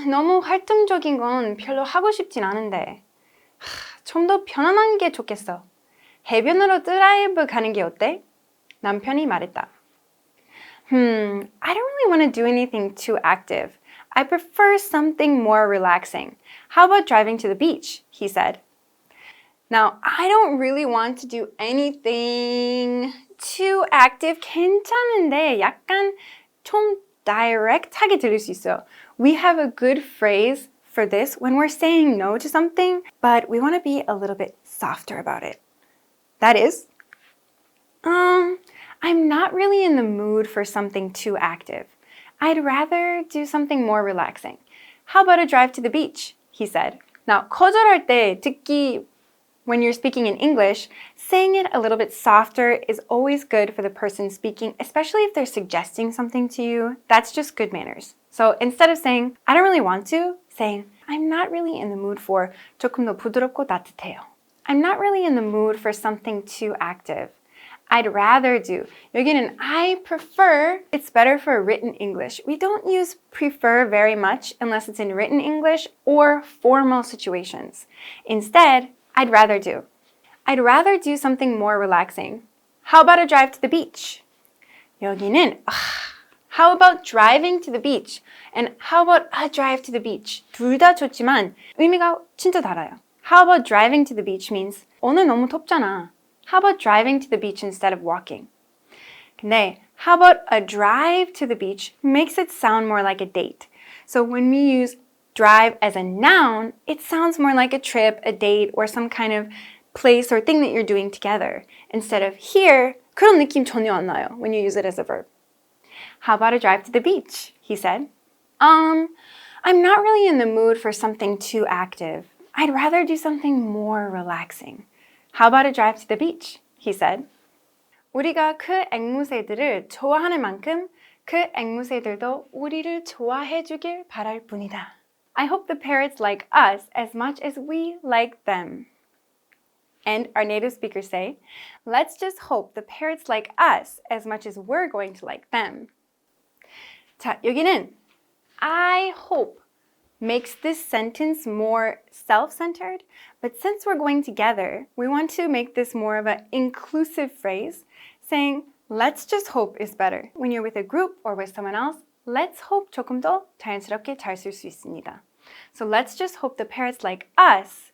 너무 활동적인 건 별로 하고 싶진 않은데. 좀 더 편안한 게 좋겠어. 해변으로 드라이브 가는 게 어때? 남편이 말했다. I don't really want to do anything too active. I prefer something more relaxing. How about driving to the beach? He said. Now, I don't really want to do anything too active. 괜찮은데 약간 좀 direct하게 들릴 수 있어요. We have a good phrase for this when we're saying no to something, but we want to be a little bit softer about it. That is, I'm not really in the mood for something too active. I'd rather do something more relaxing. How about a drive to the beach? He said. Now, 거절할 때 특히 when you're speaking in English, saying it a little bit softer is always good for the person speaking, especially if they're suggesting something to you. That's just good manners. So instead of saying, I don't really want to, saying, I'm not really in the mood for 조금 더 부드럽고 따뜻해요. I'm not really in the mood for something too active. I'd rather do. 여기는 I prefer, it's better for written English. We don't use prefer very much unless it's in written English or formal situations. Instead, I'd rather do. I'd rather do something more relaxing. How about a drive to the beach? 여기는 how about driving to the beach? And how about a drive to the beach? 둘 다 좋지만 의미가 진짜 달라요. How about driving to the beach means 오늘 너무 덥잖아. How about driving to the beach instead of walking? 근데 how about a drive to the beach makes it sound more like a date. So when we use drive as a noun, it sounds more like a trip, a date, or some kind of place or thing that you're doing together. Instead of here, 그런 느낌 전혀 안 나요 when you use it as a verb. How about a drive to the beach? He said. I'm not really in the mood for something too active. I'd rather do something more relaxing. How about a drive to the beach? He said. 우리가 그 앵무새들을 좋아하는 만큼 그 앵무새들도 우리를 좋아해 주길 바랄 뿐이다. I hope the parrots like us as much as we like them. And our native speakers say, let's just hope the parrots like us as much as we're going to like them. 자, 여기는 I hope makes this sentence more self-centered, but since we're going together, we want to make this more of an inclusive phrase, saying, let's just hope is better. When you're with a group or with someone else, let's hope 조금 더 자연스럽게 잘 쓸 수 있습니다. So let's just hope the parrots like us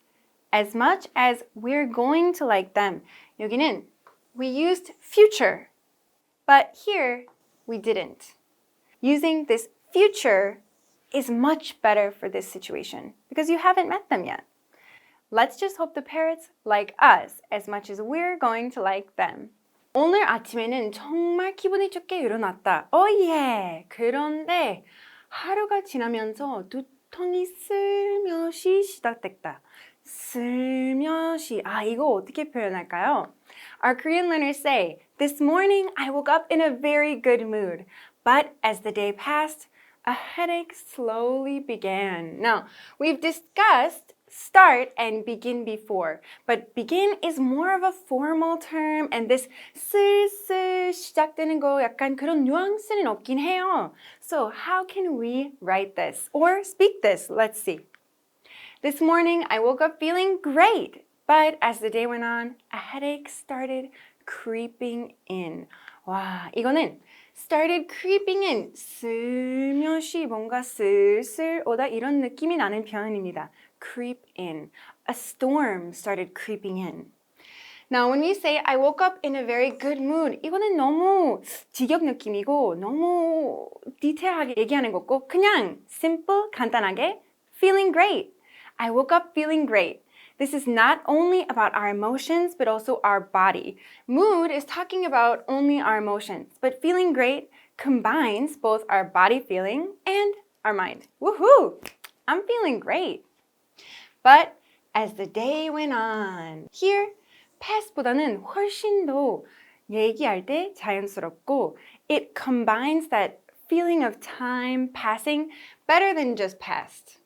as much as we're going to like them. 여기는 we used future, but here we didn't. Using this future is much better for this situation because you haven't met them yet. Let's just hope the parrots like us as much as we're going to like them. 오늘 아침에는 정말 기분이 좋게 일어났다. 예. 그런데 하루가 지나면서 두통이 슬며시 시작됐다. 슬며시. 이거 어떻게 표현할까요? Our Korean learners say, this morning I woke up in a very good mood, but as the day passed, a headache slowly began. Now, we've discussed start and begin before, but begin is more of a formal term, and this 슬슬 시작되는 거 약간 그런 뉘앙스는 없긴 해요. So, how can we write this or speak this? Let's see. This morning, I woke up feeling great, but as the day went on, a headache started creeping in. 와, 이거는 started creeping in, 슬며시 뭔가 슬슬 오다 이런 느낌이 나는 표현입니다. Creep in. A storm started creeping in. Now, when we say I woke up in a very good mood, 이거는 너무 직역 느낌이고 너무 디테일하게 얘기하는 거고 그냥 simple, 간단하게 feeling great. I woke up feeling great. This is not only about our emotions, but also our body. Mood is talking about only our emotions, but feeling great combines both our body feeling and our mind. Woohoo! I'm feeling great. But as the day went on, here, past보다는 훨씬 더 얘기할 때 자연스럽고 it combines that feeling of time passing better than just past.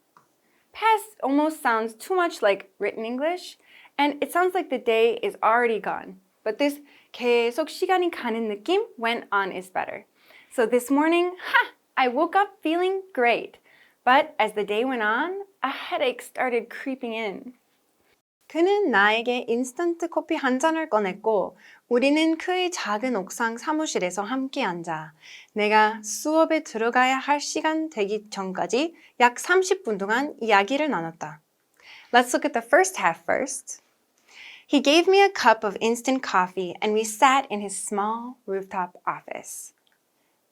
Past almost sounds too much like written English, and it sounds like the day is already gone. But this 계속 시간이 가는 느낌, went on is better. So this morning, I woke up feeling great. But as the day went on, a headache started creeping in. 그는 나에게 인스턴트 커피 한 잔을 꺼냈고 우리는 그의 작은 옥상 사무실에서 함께 앉아 내가 수업에 들어가야 할 시간 되기 전까지 약 30분 동안 이야기를 나눴다. Let's look at the first half first. He gave me a cup of instant coffee and we sat in his small rooftop office.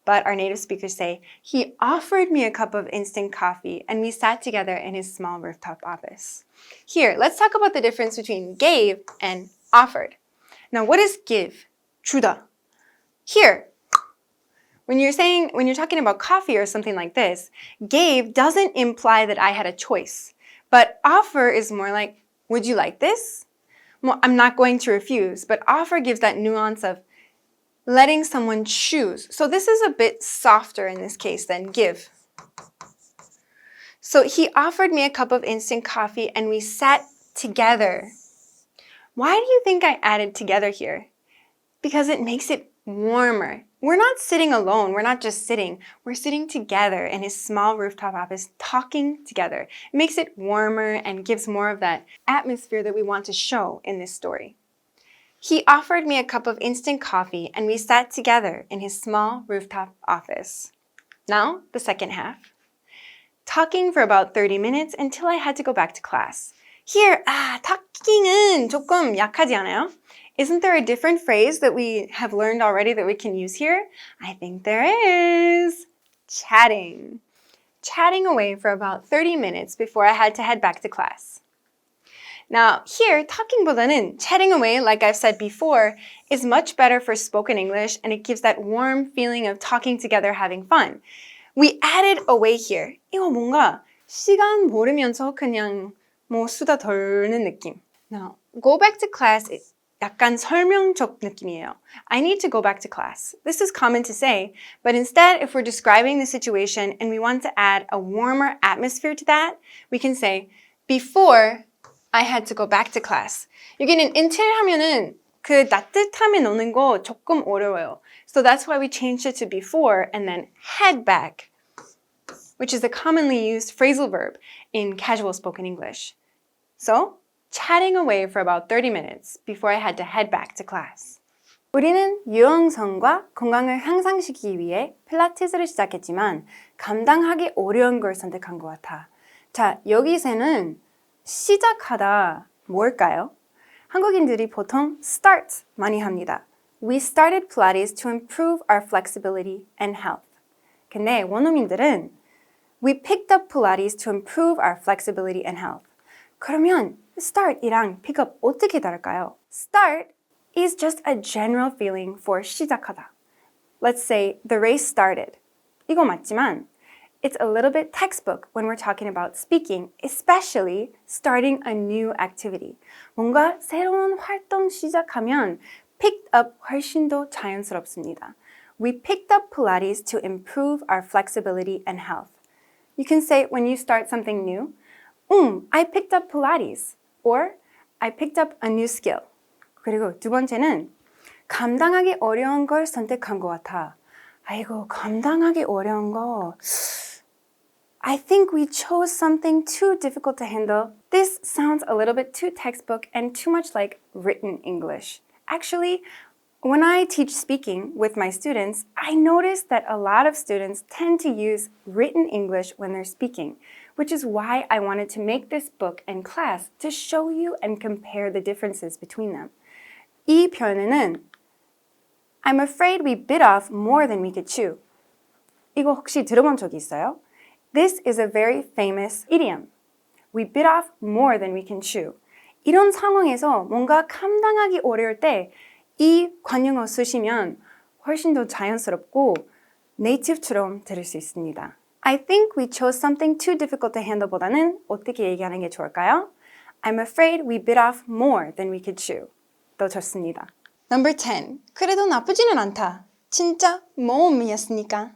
But our native speakers say, he offered me a cup of instant coffee and we sat together in his small rooftop office. Here, let's talk about the difference between gave and offered. Now, what is give? 주다. Here, when you're talking about coffee or something like this, gave doesn't imply that I had a choice. But offer is more like, would you like this? Well, I'm not going to refuse, but offer gives that nuance of letting someone choose. So this is a bit softer in this case than give. So he offered me a cup of instant coffee and we sat together. Why do you think I added together here? Because it makes it warmer. We're not sitting alone. We're not just sitting. We're sitting together in his small rooftop office talking together. It makes it warmer and gives more of that atmosphere that we want to show in this story. He offered me a cup of instant coffee and we sat together in his small rooftop office. Now, the second half. Talking for about 30 minutes until I had to go back to class. Here, talking은 조금 약하지 않아요? Isn't there a different phrase that we have learned already that we can use here? I think there is. Chatting. Chatting away for about 30 minutes before I had to head back to class. Now, here, talking보다는 chatting away, like I've said before, is much better for spoken English and it gives that warm feeling of talking together, having fun. We added away here. 이거 뭔가 시간 모르면서 그냥 수다 떨는 느낌. Now, go back to class is 약간 설명적 느낌이에요. I need to go back to class. This is common to say, but instead, if we're describing the situation and we want to add a warmer atmosphere to that, we can say, before I had to go back to class. 여기는 until 하면은 그 따뜻함에 넣는 거 조금 어려워요. So that's why we changed it to before and then head back, which is a commonly used phrasal verb in casual spoken English. So, chatting away for about 30 minutes before I had to head back to class. 우리는 유연성과 건강을 향상시키기 위해 필라테스를 시작했지만 감당하기 어려운 걸 선택한 것 같아. 자, 여기서는 시작하다 뭘까요? 한국인들이 보통 start 많이 합니다. We started Pilates to improve our flexibility and health. 근데 원어민들은 We picked up Pilates to improve our flexibility and health. 그러면 start이랑 pick up 어떻게 다를까요? Start is just a general feeling for 시작하다. Let's say the race started. 이거 맞지만 it's a little bit textbook when we're talking about speaking, especially starting a new activity. 뭔가 새로운 활동 시작하면 picked up 훨씬 더 자연스럽습니다. We picked up Pilates to improve our flexibility and health. You can say when you start something new, I picked up Pilates, or I picked up a new skill. 그리고 두 번째는 감당하기 어려운 걸 선택한 것 같아. 아이고, 감당하기 어려운 거. I think we chose something too difficult to handle. This sounds a little bit too textbook and too much like written English. Actually, when I teach speaking with my students, I notice that a lot of students tend to use written English when they're speaking, which is why I wanted to make this book and class to show you and compare the differences between them. 이 표현은 I'm afraid we bit off more than we could chew. 이거 혹시 들어본 적이 있어요? This is a very famous idiom. We bit off more than we can chew. 이런 상황에서 뭔가 감당하기 어려울 때 이 관용어 쓰시면 훨씬 더 자연스럽고 네이티브처럼 들을 수 있습니다. I think we chose something too difficult to handle 보다는 어떻게 얘기하는 게 좋을까요? I'm afraid we bit off more than we could chew. 더 좋습니다. Number 10. 그래도 나쁘지는 않다. 진짜 모험이었으니까.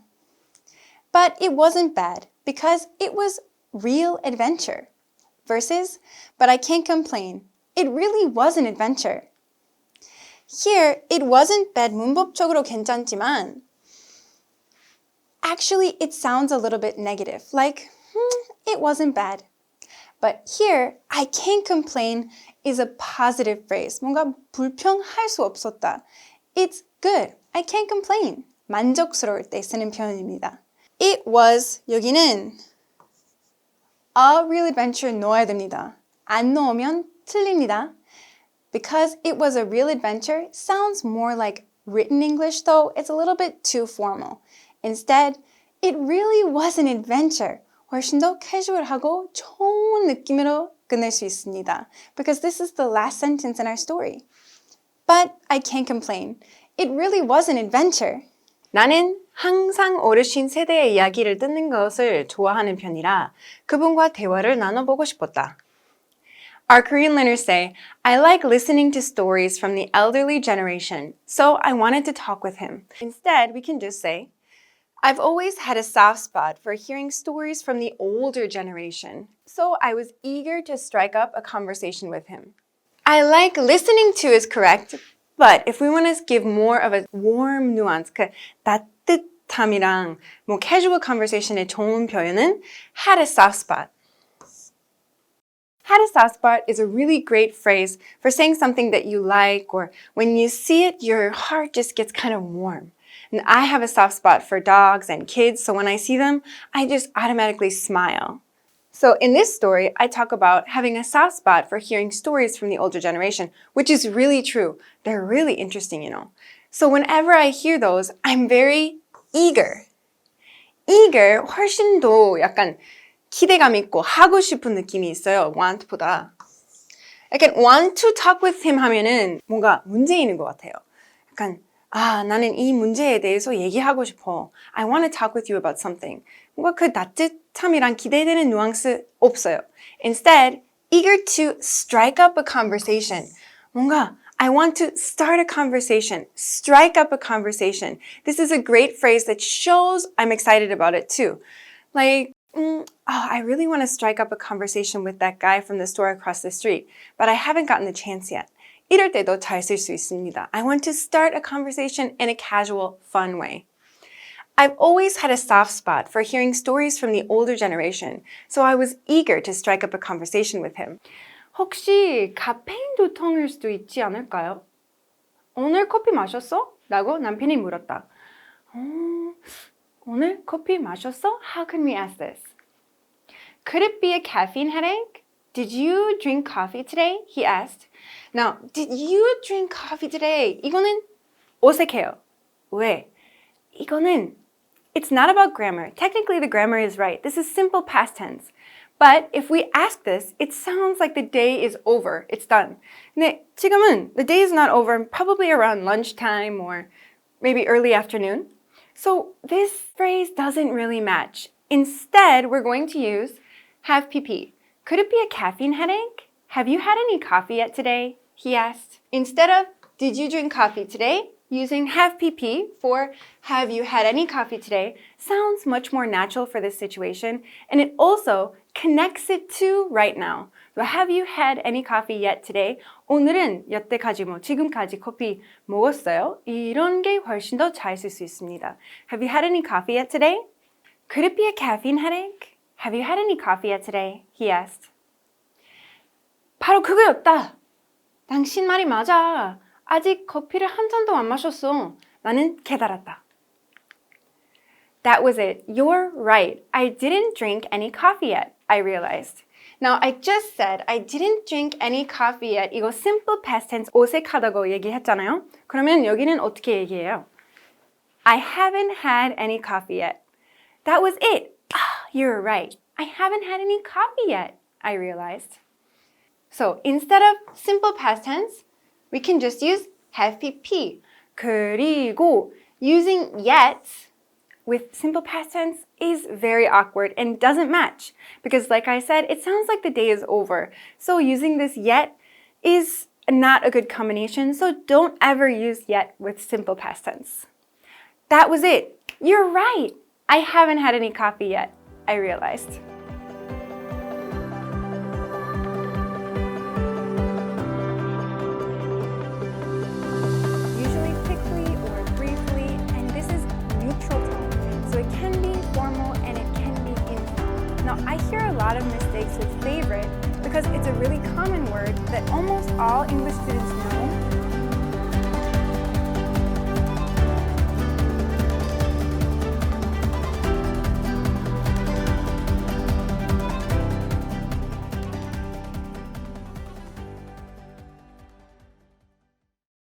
But it wasn't bad because it was real adventure. Versus, but I can't complain. It really was an adventure. Here, it wasn't bad 문법적으로 괜찮지만 actually it sounds a little bit negative. Like, it wasn't bad. But here, I can't complain is a positive phrase. 뭔가 불평할 수 없었다. It's good. I can't complain. 만족스러울 때 쓰는 표현입니다. It was, 여기는 a real adventure 넣어야 됩니다. 안 넣으면 틀립니다. Because it was a real adventure sounds more like written English, though it's a little bit too formal. Instead, it really was an adventure. 훨씬 더 캐주얼하고 좋은 느낌으로 끝낼 수 있습니다. Because this is the last sentence in our story. But I can't complain. It really was an adventure. 나는 항상 어르신 세대의 이야기를 듣는 것을 좋아하는 편이라 그분과 대화를 나눠보고 싶었다. Our Korean learners say, I like listening to stories from the elderly generation, so I wanted to talk with him. Instead, we can just say, I've always had a soft spot for hearing stories from the older generation, so I was eager to strike up a conversation with him. I like listening to is correct, but if we want to give more of a warm nuance, 그 따뜻함이랑 뭐 casual conversation의 좋은 표현은 had a soft spot. Had a soft spot is a really great phrase for saying something that you like, or when you see it, your heart just gets kind of warm. And I have a soft spot for dogs and kids, so when I see them, I just automatically smile. So in this story, I talk about having a soft spot for hearing stories from the older generation, which is really true. They're really interesting, you know. So whenever I hear those, I'm very eager. Eager, 훨씬 더 약간 기대감 있고 하고 싶은 느낌이 있어요. want보다. 약간 want to talk with him 하면은 뭔가 문제 있는 것 같아요. 약간 나는 이 문제에 대해서 얘기하고 싶어. I want to talk with you about something. 뭔가 그 따뜻함이랑 기대되는 뉘앙스 없어요. Instead, eager to strike up a conversation. 뭔가 I want to start a conversation, strike up a conversation. This is a great phrase that shows I'm excited about it too. Like, I really want to strike up a conversation with that guy from the store across the street, but I haven't gotten the chance yet. 이럴 때도 잘 쓸 수 있습니다. I want to start a conversation in a casual, fun way. I've always had a soft spot for hearing stories from the older generation, so I was eager to strike up a conversation with him. 혹시 카페인 두통일 수도 있지 않을까요? 오늘 커피 마셨어? 라고 남편이 물었다. 오늘 커피 마셨어? How can we ask this? Could it be a caffeine headache? Did you drink coffee today? He asked. Now, did you drink coffee today? 이거는 어색해요. 왜? 이거는 it's not about grammar. Technically, the grammar is right. This is simple past tense. But if we ask this, it sounds like the day is over. It's done. 근데 지금은 the day is not over. Probably around lunchtime or maybe early afternoon. So this phrase doesn't really match. Instead, we're going to use have PP. Could it be a caffeine headache? Have you had any coffee yet today? He asked. Instead of did you drink coffee today? Using have PP for have you had any coffee today sounds much more natural for this situation, and it also connects it to right now. So have you had any coffee yet today? 오늘은 여태까지 지금까지 커피 먹었어요? 이런 게 훨씬 더 잘 쓸 수 있습니다. Have you had any coffee yet today? Could it be a caffeine headache? Have you had any coffee yet today? He asked. 바로 그거였다. 당신 말이 맞아. 아직 커피를 한 잔도 안 마셨어. 나는 깨달았다. That was it. You're right. I didn't drink any coffee yet, I realized. Now, I just said I didn't drink any coffee yet. 이거 simple past tense 어색하다고 얘기했잖아요. 그러면 여기는 어떻게 얘기해요? I haven't had any coffee yet. That was it. You're right. I haven't had any coffee yet, I realized. So, instead of simple past tense, we can just use have PP. 그리고 using yet with simple past tense is very awkward and doesn't match. Because like I said, it sounds like the day is over. So using this yet is not a good combination. So don't ever use yet with simple past tense. That was it. You're right. I haven't had any coffee yet, I realized. Now, Now, I hear a lot of mistakes with favorite because it's a really common word that almost all English students